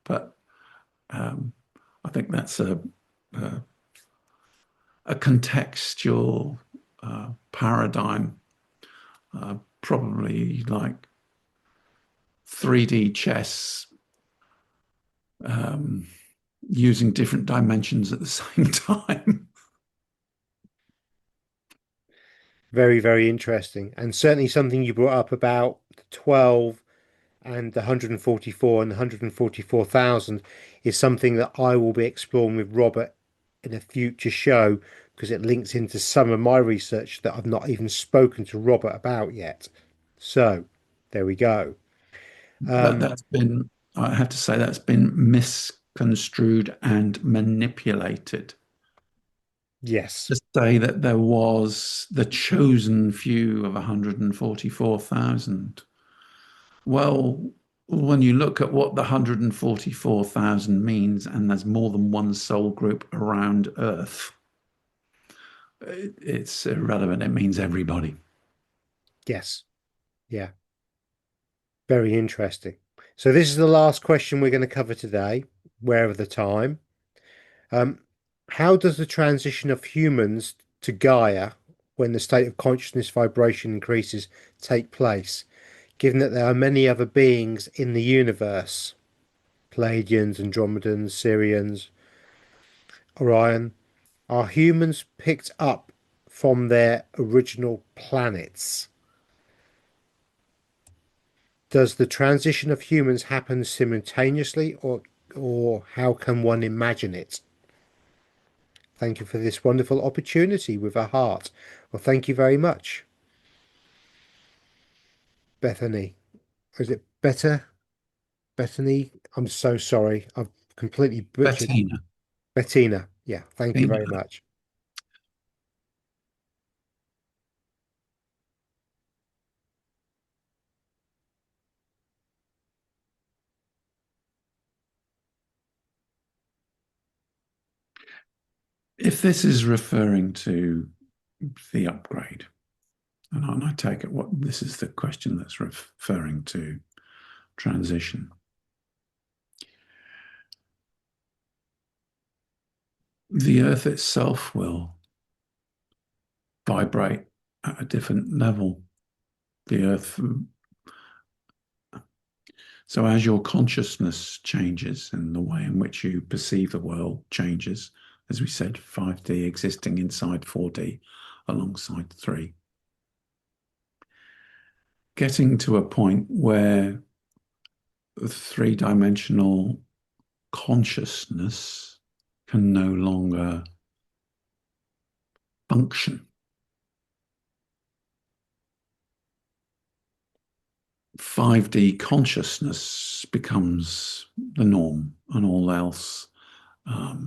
But I think that's a contextual paradigm, probably like 3D chess, using different dimensions at the same time. Very, very interesting. And certainly something you brought up about the 12 and the 144 and the 144,000 is something that I will be exploring with Robert in a future show because it links into some of my research that I've not even spoken to Robert about yet. So there we go. That's been, I have to say, that's been misconstrued and manipulated Yes. to say that there was the chosen few of 144,000. Well, when you look at what the 144,000 means, and there's more than one soul group around Earth, it's irrelevant. It means everybody. Yes. Yeah. Very interesting. So this is the last question we're going to cover today, wherever the time. Um, how does the transition of humans to Gaia, when the state of consciousness vibration increases, take place, given that there are many other beings in the universe? Pleiadians, Andromedans, Syrians, Orion. Are humans picked up from their original planets? Does the transition of humans happen simultaneously, or how can one imagine it? Thank you for this wonderful opportunity with a heart. Well, thank you very much, Bethany. Is it better? Bethany? I'm so sorry. I've completely butchered. Bettina. Bettina. Yeah, thank you very Bettina. much. If this is referring to the upgrade, and I take it what this is the question that's referring to transition. The Earth itself will vibrate at a different level. The Earth. So as your consciousness changes and the way in which you perceive the world changes, as we said, 5D existing inside 4D alongside 3. Getting to a point where three-dimensional consciousness can no longer function. 5D consciousness becomes the norm, and all else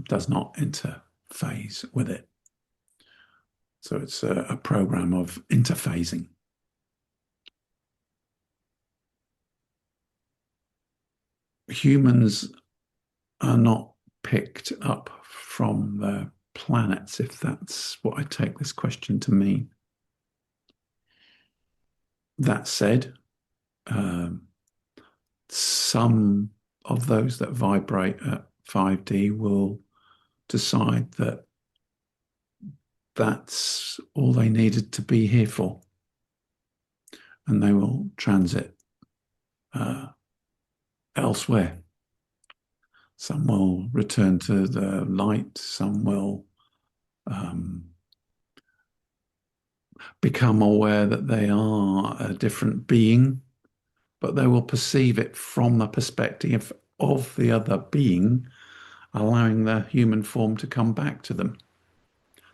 does not interface with it. So it's a program of interphasing. Humans are not picked up from the planets, if that's what I take this question to mean. That said, some of those that vibrate at 5D will decide that that's all they needed to be here for, and they will transit elsewhere. Some will return to the light, some will become aware that they are a different being, but they will perceive it from the perspective of the other being, allowing their human form to come back to them.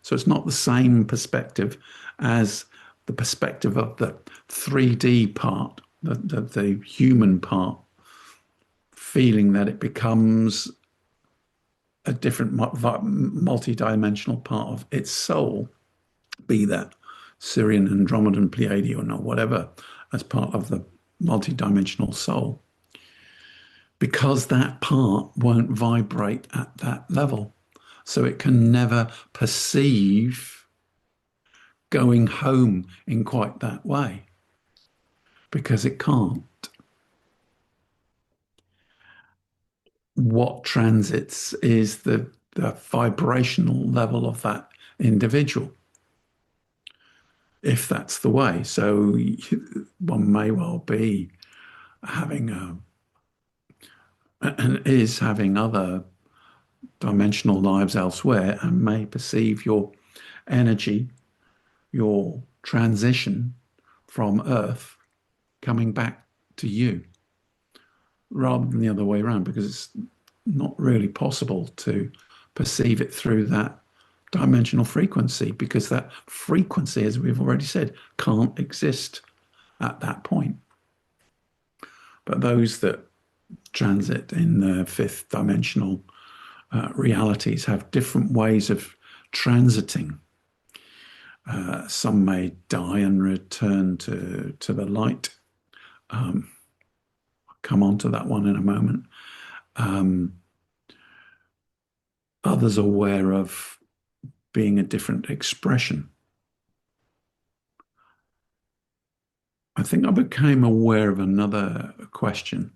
So it's not the same perspective as the perspective of the 3D part, the human part, feeling that it becomes a different multi-dimensional part of its soul, be that Syrian, Andromedan, Pleiadian, or whatever, as part of the multi-dimensional soul, because that part won't vibrate at that level. So it can never perceive going home in quite that way, because it can't. What transits is the vibrational level of that individual, if that's the way. So one may well be having and is having other dimensional lives elsewhere, and may perceive your energy, your transition from Earth coming back to you, rather than the other way around, because it's not really possible to perceive it through that dimensional frequency, because that frequency, as we've already said, can't exist at that point. But those that transit in the fifth dimensional realities have different ways of transiting. Some may die and return to the light. I'll come on to that one in a moment. Others are aware of being a different expression. I think I became aware of another question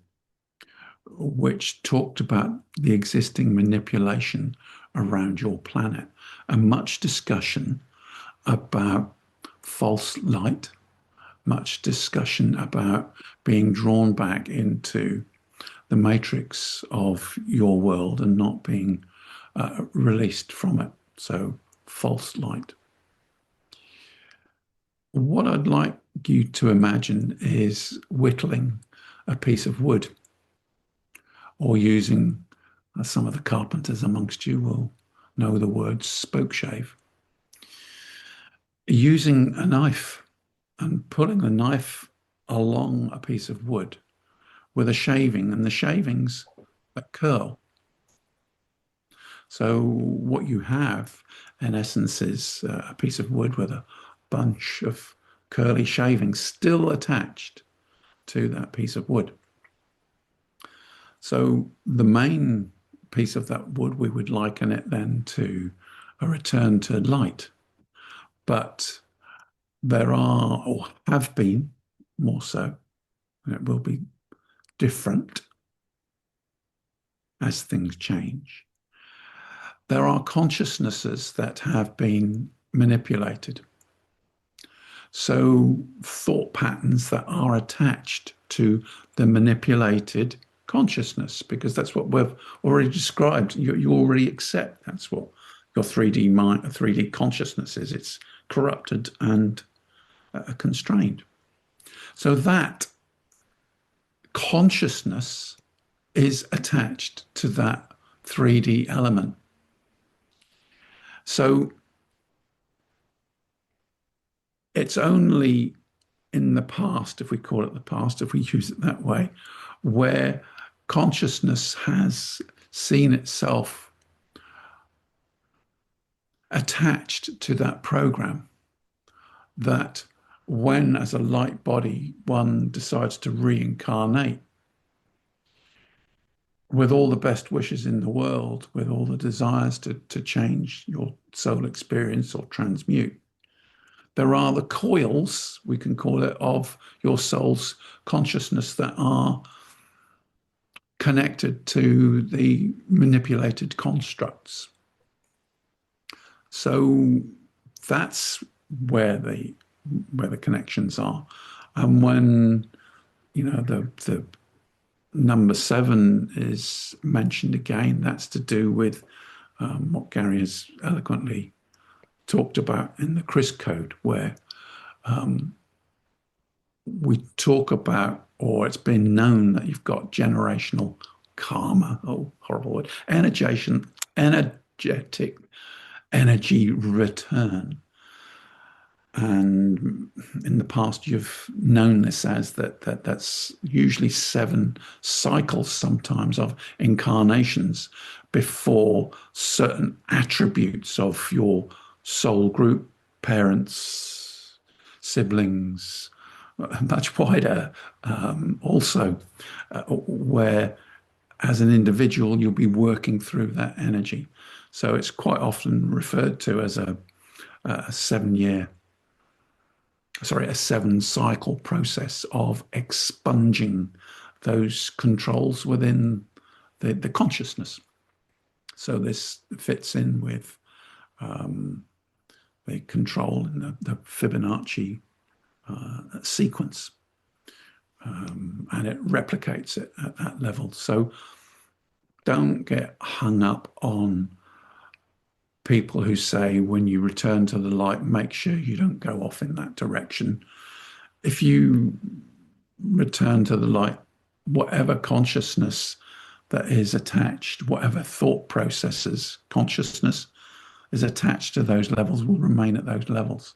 which talked about the existing manipulation around your planet, and much discussion about false light, much discussion about being drawn back into the matrix of your world and not being released from it. So false light. What I'd like you to imagine is whittling a piece of wood, or using, some of the carpenters amongst you will know the word spoke shave, using a knife and pulling the knife along a piece of wood with a shaving, and the shavings that curl. So what you have, in essence, is a piece of wood with a bunch of curly shavings still attached to that piece of wood. So the main piece of that wood, we would liken it then to a return to light. But there are, or have been more so, and it will be different as things change. There are consciousnesses that have been manipulated. So thought patterns that are attached to the manipulated consciousness, because that's what we've already described. You already accept that's what your 3D mind, 3D consciousness is. It's corrupted and constrained. So that consciousness is attached to that 3D element. So it's only in the past, if we call it the past, if we use it that way, where consciousness has seen itself attached to that program, that when, as a light body, one decides to reincarnate with all the best wishes in the world, with all the desires to change your soul experience or transmute, there are the coils, we can call it, of your soul's consciousness that are connected to the manipulated constructs. So that's where the connections are. And when the number 7 is mentioned again, that's to do with what Gary has eloquently talked about in the Chris Code, where we talk about, or it's been known that you've got generational karma, oh, horrible word, energetic energy return. And in the past, you've known this as that's usually 7 cycles, sometimes, of incarnations before certain attributes of your soul group, parents, siblings, much wider, also, where as an individual, you'll be working through that energy. So it's quite often referred to as a 7 cycle process of expunging those controls within the consciousness. So this fits in with the control in the Fibonacci sequence, and it replicates it at that level. So don't get hung up on people who say, when you return to the light, make sure you don't go off in that direction. If you return to the light, whatever consciousness that is attached, whatever thought processes, consciousness is attached to those levels, will remain at those levels,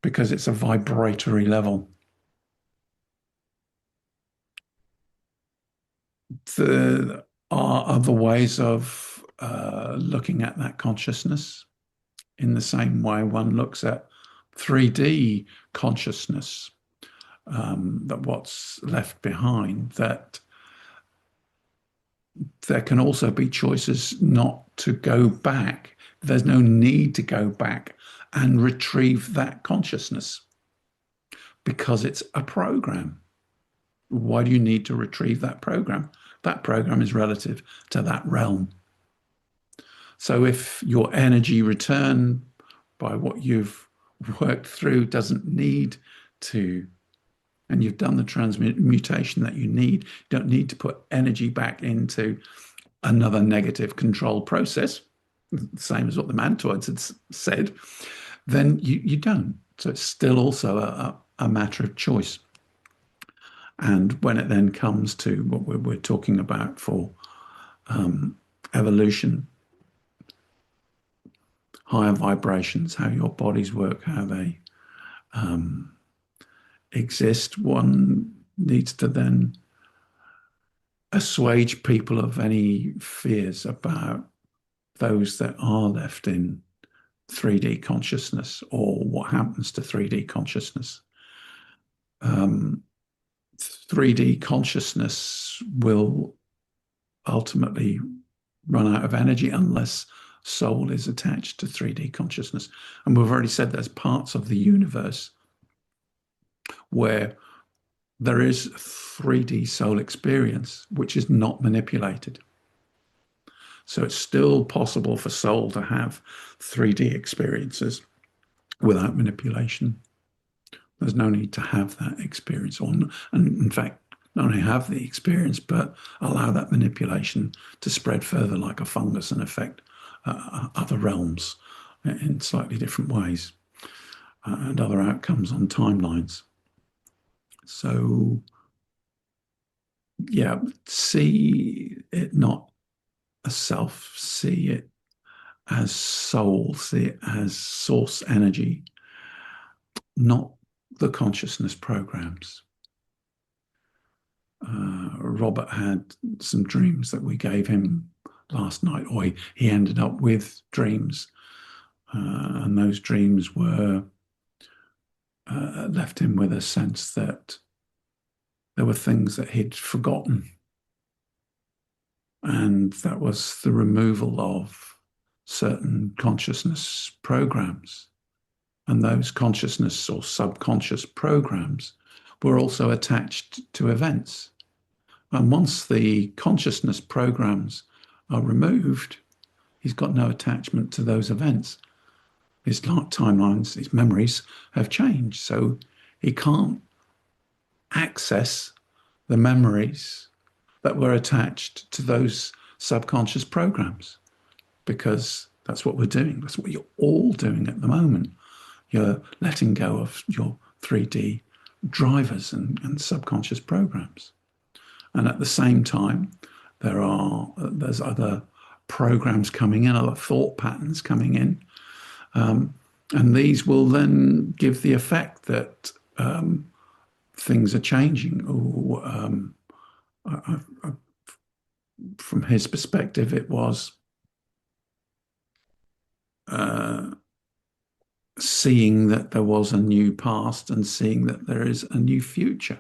because it's a vibratory level. There are other ways of looking at that consciousness, in the same way one looks at 3D consciousness, that what's left behind, that there can also be choices not to go back. There's no need to go back and retrieve that consciousness, because it's a program. Why do you need to retrieve that program? That program is relative to that realm. So if your energy return by what you've worked through doesn't need to, and you've done the transmutation that you need, you don't need to put energy back into another negative control process, the same as what the Mantoids had said, then you don't. So it's still also a matter of choice. And when it then comes to what we're talking about for evolution, higher vibrations, how your bodies work, how they exist, one needs to then assuage people of any fears about those that are left in 3D consciousness, or what happens to 3D consciousness. 3D consciousness will ultimately run out of energy unless soul is attached to 3D consciousness. And we've already said there's parts of the universe where there is 3D soul experience, which is not manipulated. So it's still possible for soul to have 3D experiences without manipulation. There's no need to have that experience, and in fact, not only have the experience, but allow that manipulation to spread further like a fungus and affect other realms in slightly different ways, and other outcomes on timelines. So, yeah, see it not as self, see it as soul, see it as source energy, not the consciousness programs. Robert had some dreams that we gave him last night, or he ended up with dreams, and those dreams were left him with a sense that there were things that he'd forgotten, and that was the removal of certain consciousness programs. And those consciousness or subconscious programs were also attached to events. And once the consciousness programs are removed, he's got no attachment to those events. His timelines, his memories have changed. So he can't access the memories that were attached to those subconscious programs because that's what we're doing. That's what you're all doing at the moment. You're letting go of your 3D drivers and subconscious programs. And at the same time, there's other programs coming in, other thought patterns coming in, and these will then give the effect that things are changing. Or from his perspective, it was uh, seeing that there was a new past and seeing that there is a new future.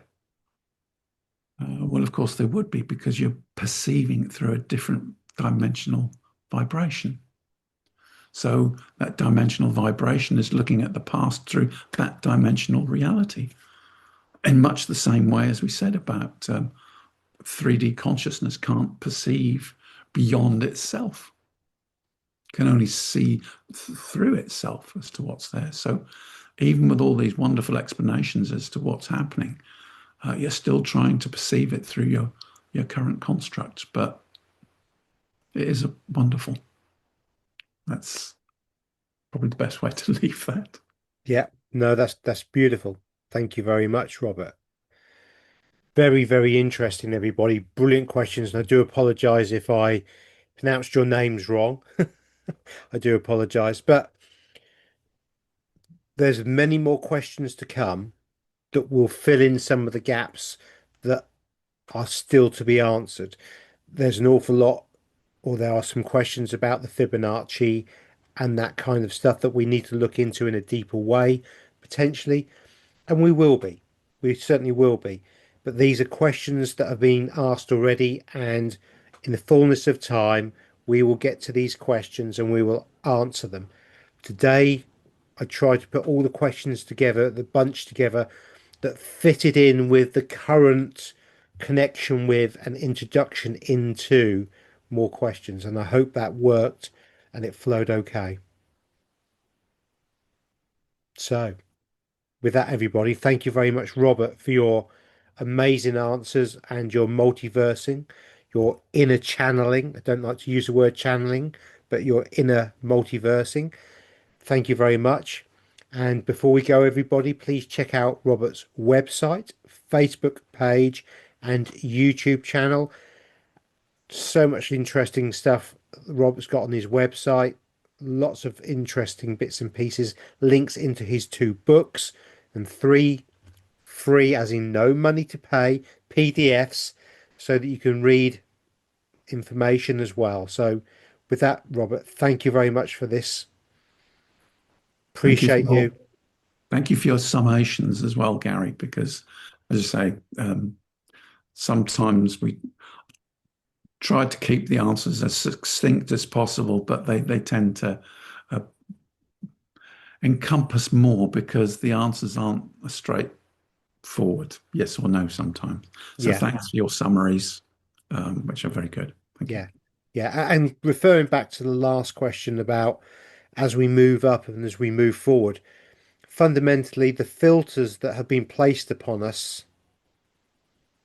Well, of course, there would be because you're perceiving it through a different dimensional vibration. So that dimensional vibration is looking at the past through that dimensional reality. In much the same way as we said about 3D consciousness can't perceive beyond itself, can only see through itself as to what's there. So even with all these wonderful explanations as to what's happening, you're still trying to perceive it through your current constructs, but it is a wonderful. That's probably the best way to leave that. Yeah, no, that's beautiful. Thank you very much, Robert. Very, very interesting, everybody. Brilliant questions. And I do apologize if I pronounced your names wrong. I do apologize. But there's many more questions to come that will fill in some of the gaps that are still to be answered. There's an awful lot, or there are some questions about the Fibonacci and that kind of stuff that we need to look into in a deeper way, potentially. And we will be. We certainly will be. But these are questions that have been asked already, and in the fullness of time, we will get to these questions and we will answer them. Today, I tried to put all the questions together, the bunch together that fitted in with the current connection with and introduction into more questions. And I hope that worked and it flowed okay. So, with that, everybody, thank you very much, Robert, for your amazing answers and your multiversing, your inner channeling. I don't like to use the word channeling, but your inner multiversing. Thank you very much. And before we go, everybody, please check out Robert's website, Facebook page, and YouTube channel. So much interesting stuff Robert's got on his website. Lots of interesting bits and pieces, links into his two books, and three free, as in no money to pay, PDFs so that you can read information as well. So, with that, Robert, thank you very much for this. Thank you for Appreciate you. thank you for your summations as well, Gary, because as I say, sometimes we try to keep the answers as succinct as possible, but they tend to uh, encompass more because the answers aren't a straightforward yes or no sometimes. So Yeah, thanks for your summaries, which are very good. Thank you. yeah, yeah. And referring back to the last question about as we move up and as we move forward, fundamentally, the filters that have been placed upon us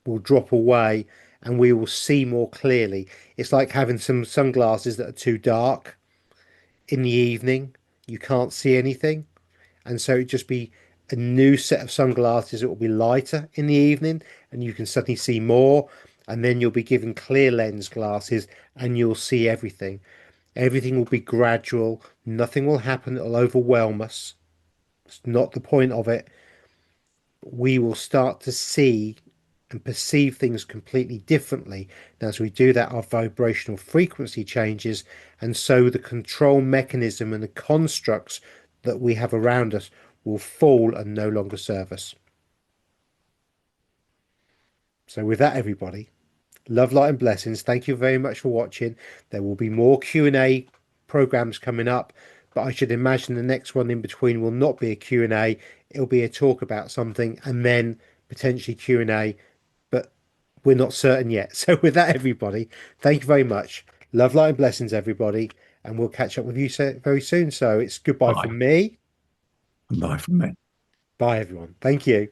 will drop away and we will see more clearly. It's like having some sunglasses that are too dark in the evening. You can't see anything. And so it just be a new set of sunglasses. It will be lighter in the evening and you can suddenly see more. And then you'll be given clear lens glasses and you'll see everything. Everything will be gradual. Nothing will happen that will overwhelm us. It's not the point of it. We will start to see and perceive things completely differently. And as we do that, our vibrational frequency changes, and so the control mechanism and the constructs that we have around us will fall and no longer serve us. So with that, everybody, love, light, and blessings. Thank you very much for watching. There will be more Q&A programs coming up, but I should imagine the next one in between will not be a Q&A. It'll be a talk about something and then potentially Q&A, but we're not certain yet. So with that, everybody, thank you very much. Love, light, and blessings, everybody, and we'll catch up with you very soon. So it's goodbye Bye. from me. And bye from me. Bye, everyone. Thank you.